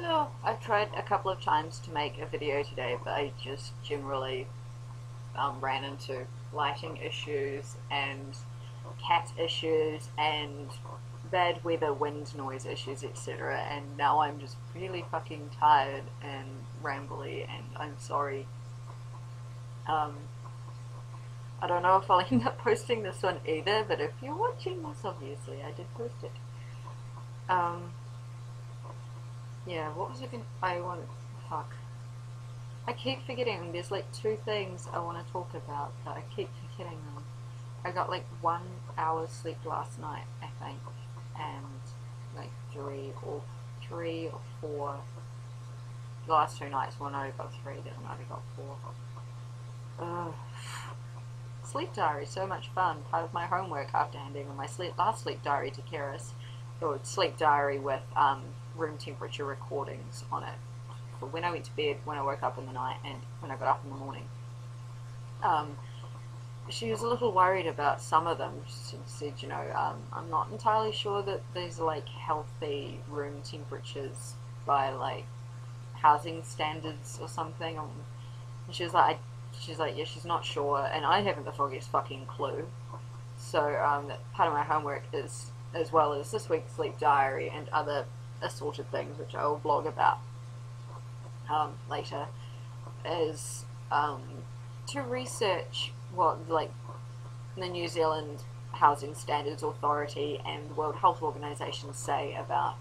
Oh, I've tried a couple of times to make a video today, but I just generally ran into lighting issues and cat issues and bad weather, wind noise issues, etc. And now I'm just really fucking tired and rambly, and I'm sorry. Um, I don't know if I'll end up posting this one either, but if you're watching this, obviously I did post it. Um, yeah, what was it? I want. Fuck. I keep forgetting. There's like two things I want to talk about, but I keep forgetting them. I got like 1 hour sleep last night, I think, and like three or four. The last 2 nights, one I got three, the other night I got four. Ugh. Sleep diary, so much fun. Part of my homework after handing in my last sleep diary to Keris, or sleep diary with room temperature recordings on it for when I went to bed, when I woke up in the night, and when I got up in the morning. Um, she was a little worried about some of them. She said, I'm not entirely sure that these are like healthy room temperatures by like housing standards or something. And yeah, she's not sure, and I haven't the foggiest fucking clue. So part of my homework is, as well as this week's sleep diary and other assorted things, which I will blog about later, is to research what like the New Zealand Housing Standards Authority and World Health Organization say about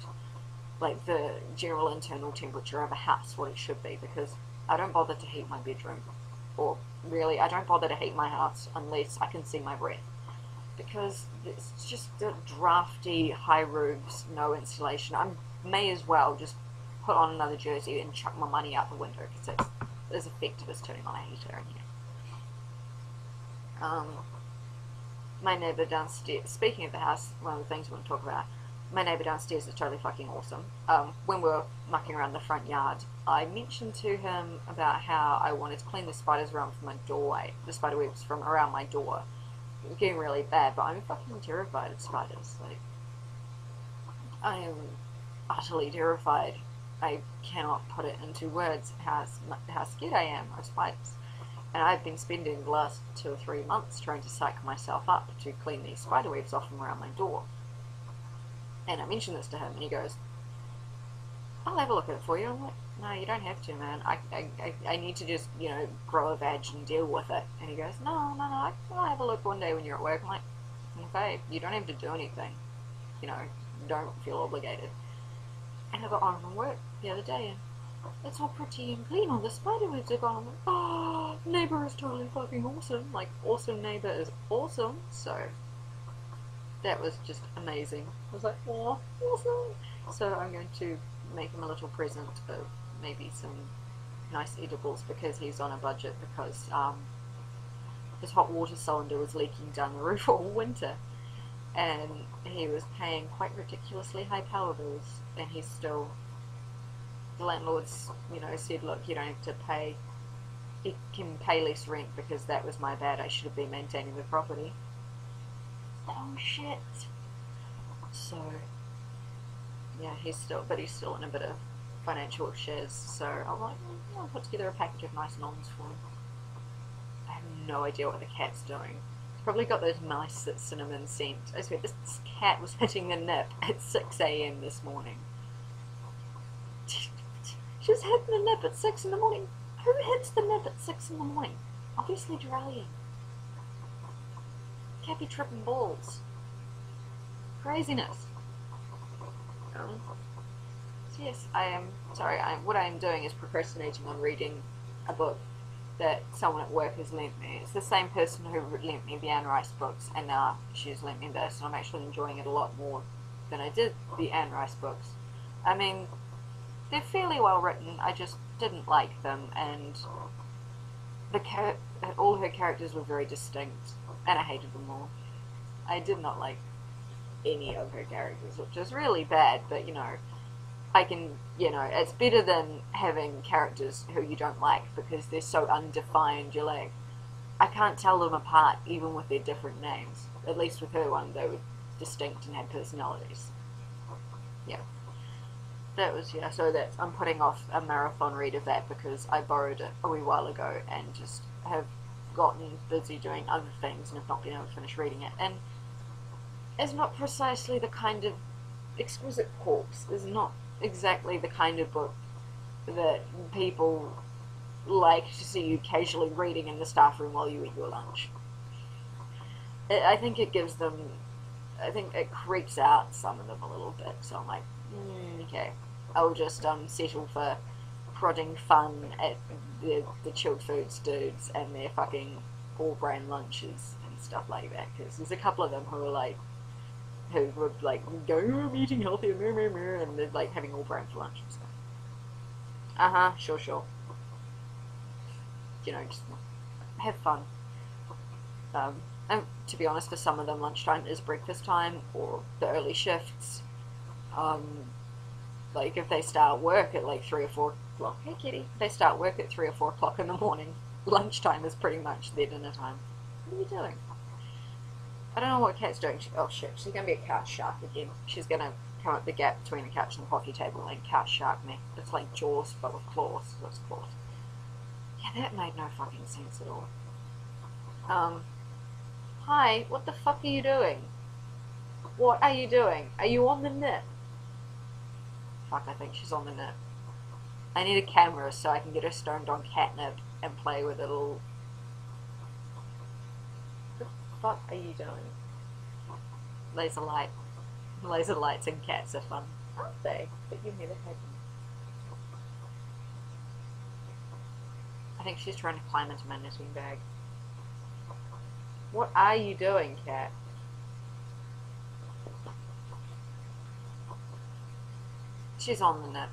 like the general internal temperature of a house, what it should be, because I don't bother to heat my bedroom, or really I don't bother to heat my house unless I can see my breath, because it's just drafty, high roofs, no insulation. I may as well just put on another jersey and chuck my money out the window, because it's as effective as turning on a heater in here. My neighbour downstairs, speaking of the house, one of the things we want to talk about, my neighbour downstairs is totally fucking awesome. When we were mucking around the front yard, I mentioned to him about how I wanted to clean the spiders around from my doorway, the spider webs from around my door. It was getting really bad, but I'm fucking terrified of spiders. Like, I am utterly terrified. I cannot put it into words how scared I am of spiders. And I've been spending the last 2 or 3 months trying to psych myself up to clean these spider webs off from around my door. And I mentioned this to him, and he goes, I'll have a look at it for you. I'm like, no, you don't have to, man. I need to just, grow a veg and deal with it. And he goes, no, I'll have a look one day when you're at work. I'm like, okay, you don't have to do anything. Don't feel obligated. And I got home from work the other day, and it's all pretty and clean. All the spider webs are gone. I'm like, oh, neighbour is totally fucking awesome. Like, awesome neighbour is awesome. So that was just amazing. I was like, oh, awesome. So I'm going to make him a little present of maybe some nice edibles, because he's on a budget, because his hot water cylinder was leaking down the roof all winter, and he was paying quite ridiculously high power bills, and he's still, the landlords, said, look, you don't have to pay, he can pay less rent, because that was my bad, I should have been maintaining the property. Oh shit. So yeah, he's still in a bit of financial shiz, so I'm like, I'll put together a package of nice noms for him. I have no idea what the cat's doing. He's probably got those mice that Cinnamon sent. I swear, this cat was hitting the nip at 6 a.m. this morning. She was hitting the nip at 6 in the morning. Who hits the nip at 6 in the morning? Obviously Doralian. Can't be tripping balls. Craziness. So yes, what I am doing is procrastinating on reading a book that someone at work has lent me. It's the same person who lent me the Anne Rice books, and now she's lent me this, and I'm actually enjoying it a lot more than I did the Anne Rice books. I mean, they're fairly well written, I just didn't like them, and all her characters were very distinct, and I hated them all. I did not like any of her characters, which is really bad, but I can, it's better than having characters who you don't like because they're so undefined. You're like, I can't tell them apart even with their different names. At least with her one, they were distinct and had personalities. Yeah. that was, yeah, so that I'm putting off a marathon read of that because I borrowed it a wee while ago and just have gotten busy doing other things and have not been able to finish reading it. And it's not precisely the kind of Exquisite Corpse is not exactly the kind of book that people like to see you casually reading in the staff room while you eat your lunch. I think it gives them, I think it creeps out some of them a little bit, so I'm like, okay, I'll just settle for prodding fun at the chilled foods dudes and their fucking all bran lunches and stuff like that, because there's a couple of them who were like going, oh, I'm eating healthy, and they're like having all bran for lunch and stuff. Sure. You know, just have fun. And to be honest, for some of them, lunchtime is breakfast time or the early shifts. Like if they start work at like 3 or 4 o'clock, hey kitty, if they start work at 3 or 4 o'clock in the morning, lunchtime is pretty much their dinner time. What are you doing? I don't know what Kat's doing. Oh shit, she's gonna be a couch shark again. She's gonna come up the gap between the couch and the coffee table and couch shark me. It's like Jaws, but with claws. So it's claws. Yeah, that made no fucking sense at all. Hi, what the fuck are you doing? What are you doing? Are you on the nip? Fuck, I think she's on the nip. I need a camera so I can get her stoned on catnip and play with it all. What the fuck are you doing? Laser lights and cats are fun, aren't they? But you've never had them. I think she's trying to climb into my knitting bag. What are you doing, cat? She's on the nip.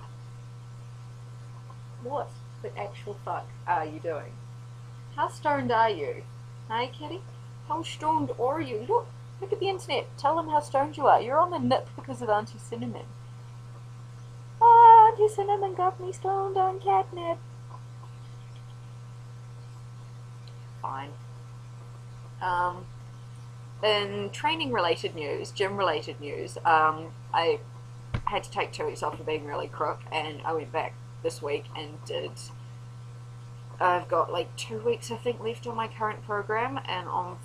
What the actual fuck are you doing? How stoned are you? Hey, kitty? How stoned are you? Look at the internet. Tell them how stoned you are. You're on the nip because of Auntie Cinnamon. Oh, Auntie Cinnamon got me stoned on catnip. Fine. In training related news, gym related news, I had to take 2 weeks off for being really crook, and I went back this week and I've got like 2 weeks I think left on my current program, and on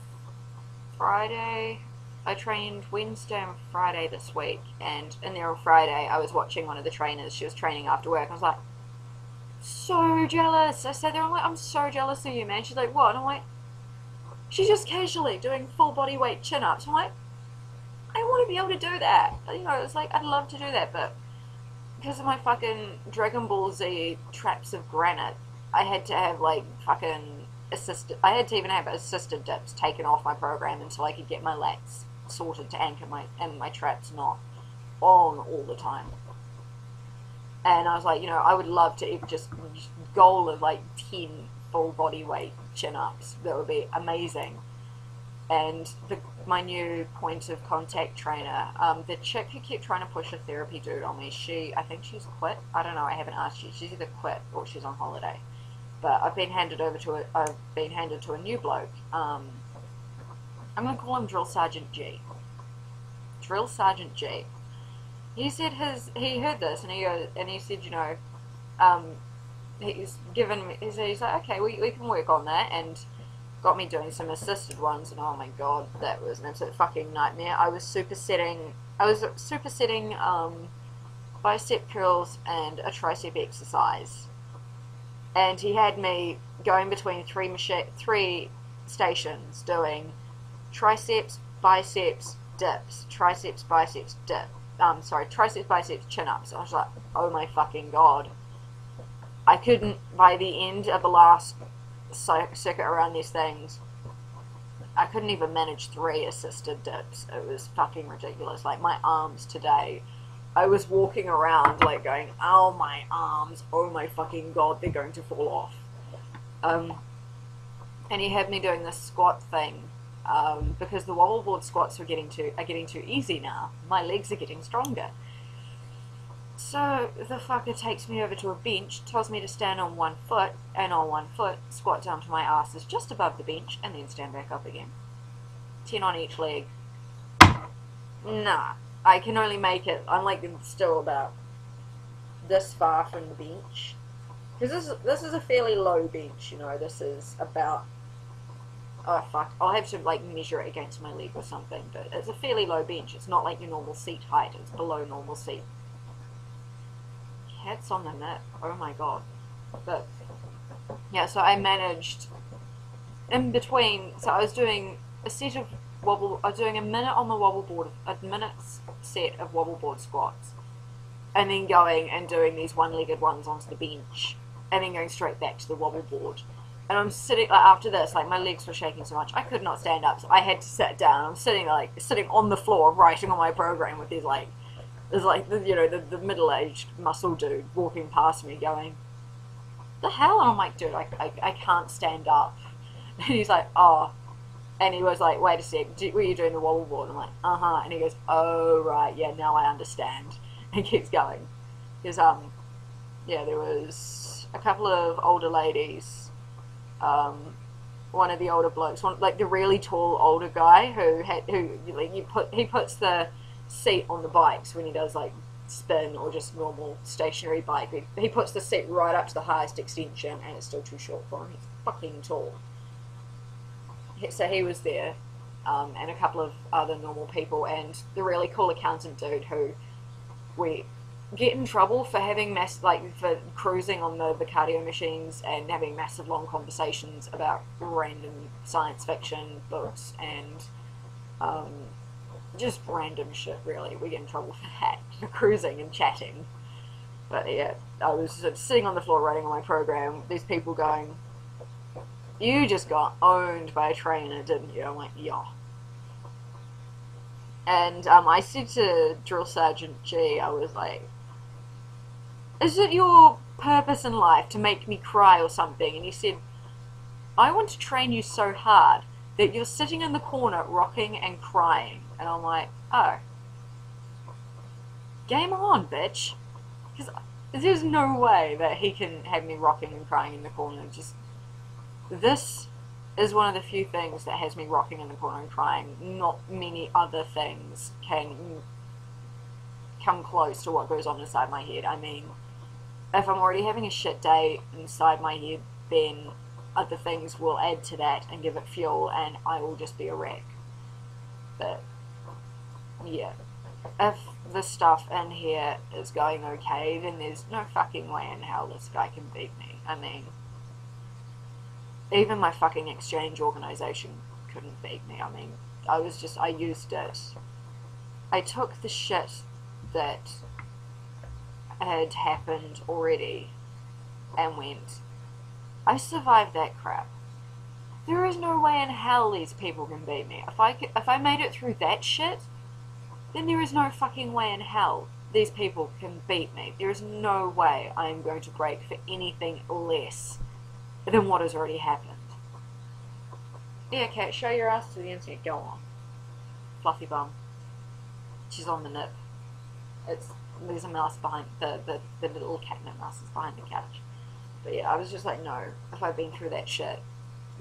Friday, I trained Wednesday and Friday this week, and in there on Friday I was watching one of the trainers. She was training after work. I was like, so jealous. I sat there, I'm like, I'm so jealous of you, man. She's like, what? And I'm like, she's just casually doing full body weight chin-ups. I'm like, I want to be able to do that. You know, it's like, I'd love to do that, but because of my fucking Dragon Ball Z traps of granite, I had to have like fucking I had to even have assisted dips taken off my program until I could get my lats sorted to anchor my traps not on all the time. And I was like, you know, I would love to just goal of like 10 full body weight chin-ups. That would be amazing. And my new point of contact trainer, the chick who kept trying to push a therapy dude on me, I think she's quit. I don't know, I haven't asked you. She's either quit or she's on holiday. But I've been handed to a new bloke. I'm going to call him Drill Sergeant G. Drill Sergeant G. He said he heard this and he said, you know, he's like, okay, we can work on that, and got me doing some assisted ones, and oh my god, that was an absolute fucking nightmare. I was supersetting bicep curls and a tricep exercise, and he had me going between three stations doing triceps, biceps, dips, triceps, biceps, dip. Triceps, biceps, chin-ups. I was like, oh my fucking god. I couldn't, by the end of the last circuit around these things, I couldn't even manage 3 assisted dips. It was fucking ridiculous. Like, my arms today, I was walking around like going, oh my arms, oh my fucking god, they're going to fall off. And he had me doing this squat thing, because the wobble board squats are getting too easy now. My legs are getting stronger. So the fucker takes me over to a bench, tells me to stand on one foot, and on one foot, squat down to my ass is just above the bench, and then stand back up again. 10 on each leg. Nah, I can only make it, I'm like still about this far from the bench, because this is a fairly low bench, you know. This is about, oh fuck, I'll have to like measure it against my leg or something, but it's a fairly low bench. It's not like your normal seat height, it's below normal seat. Cats on the net, oh my god. But yeah, so I managed in between, so I was doing a set of I was doing a minute on the wobble board, a minute's set of wobble board squats, and then going and doing these one-legged ones onto the bench, and then going straight back to the wobble board. And I'm sitting, like, after this, like, my legs were shaking so much, I could not stand up, so I had to sit down. I'm sitting on the floor, writing on my program with these, like, there's, like, you know, the middle-aged muscle dude walking past me going, the hell? And I'm like, dude, I can't stand up. And he's like, oh. And he was like, wait a sec, were you doing the wobble board? I'm like, uh-huh. And he goes, oh, right, yeah, now I understand. And keeps going. Because, yeah, there was a couple of older ladies, one of the older blokes, like the really tall older guy he puts the seat on the bikes when he does, like, spin or just normal stationary bike. He puts the seat right up to the highest extension, and it's still too short for him. He's fucking tall. So he was there, and a couple of other normal people, and the really cool accountant dude who we get in trouble for having for cruising on the cardio machines and having massive long conversations about random science fiction books and just random shit, really. We get in trouble for that, for cruising and chatting. But yeah, I was sitting on the floor writing on my program, these people going, you just got owned by a trainer, didn't you? I'm like, yeah. And I said to Drill Sergeant G, I was like, is it your purpose in life to make me cry or something? And he said, I want to train you so hard that you're sitting in the corner rocking and crying. And I'm like, oh. Game on, bitch. Because there's no way that he can have me rocking and crying in the corner. Just, this is one of the few things that has me rocking in the corner and crying. Not many other things can come close to what goes on inside my head. I mean, if I'm already having a shit day inside my head, then other things will add to that and give it fuel, and I will just be a wreck. But yeah, if this stuff in here is going okay, then there's no fucking way in hell this guy can beat me. I mean, even my fucking exchange organization couldn't beat me. I mean, I used it. I took the shit that had happened already and went, I survived that crap. There is no way in hell these people can beat me. If I made it through that shit, then there is no fucking way in hell these people can beat me. There is no way I am going to break for anything less than what has already happened. Yeah, Kat, show your ass to the internet. Go on. Fluffy bum. She's on the nip. There's a mouse behind the little catnip mouse is behind the couch. But yeah, I was just like, no, if I've been through that shit,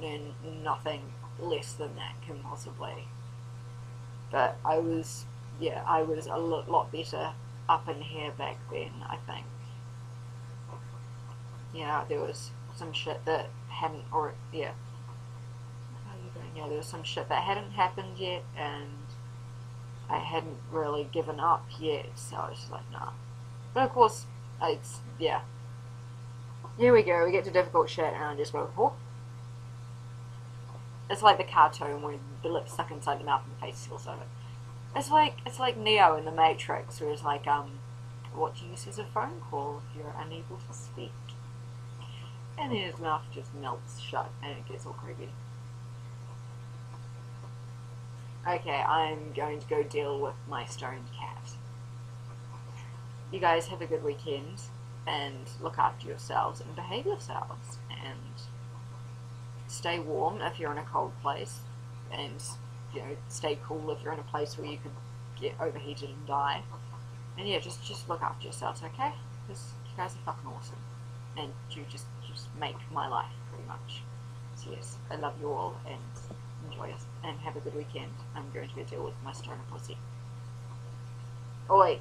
then nothing less than that can possibly. But I was a lot better up in here back then, I think. Yeah, there was some shit that hadn't, or, yeah. How are you doing? Yeah, there was some shit that hadn't happened yet, and I hadn't really given up yet, so I was just like, nah. But of course, it's, yeah. Here we go, we get to difficult shit, and I just go, oh. It's like the cartoon where the lips stuck inside the mouth and the face feels over. It's like Neo in the Matrix, where it's like, what do you use as a phone call if you're unable to speak? And then his mouth just melts shut, and it gets all creepy. Okay, I'm going to go deal with my stoned cat. You guys have a good weekend, and look after yourselves, and behave yourselves, and stay warm if you're in a cold place, and, you know, stay cool if you're in a place where you could get overheated and die. And yeah, just look after yourselves, okay? Because you guys are fucking awesome, and you just make my life, pretty much. So yes, I love you all, and enjoy it, and have a good weekend. I'm going to go deal with my stoner pussy. Oh wait.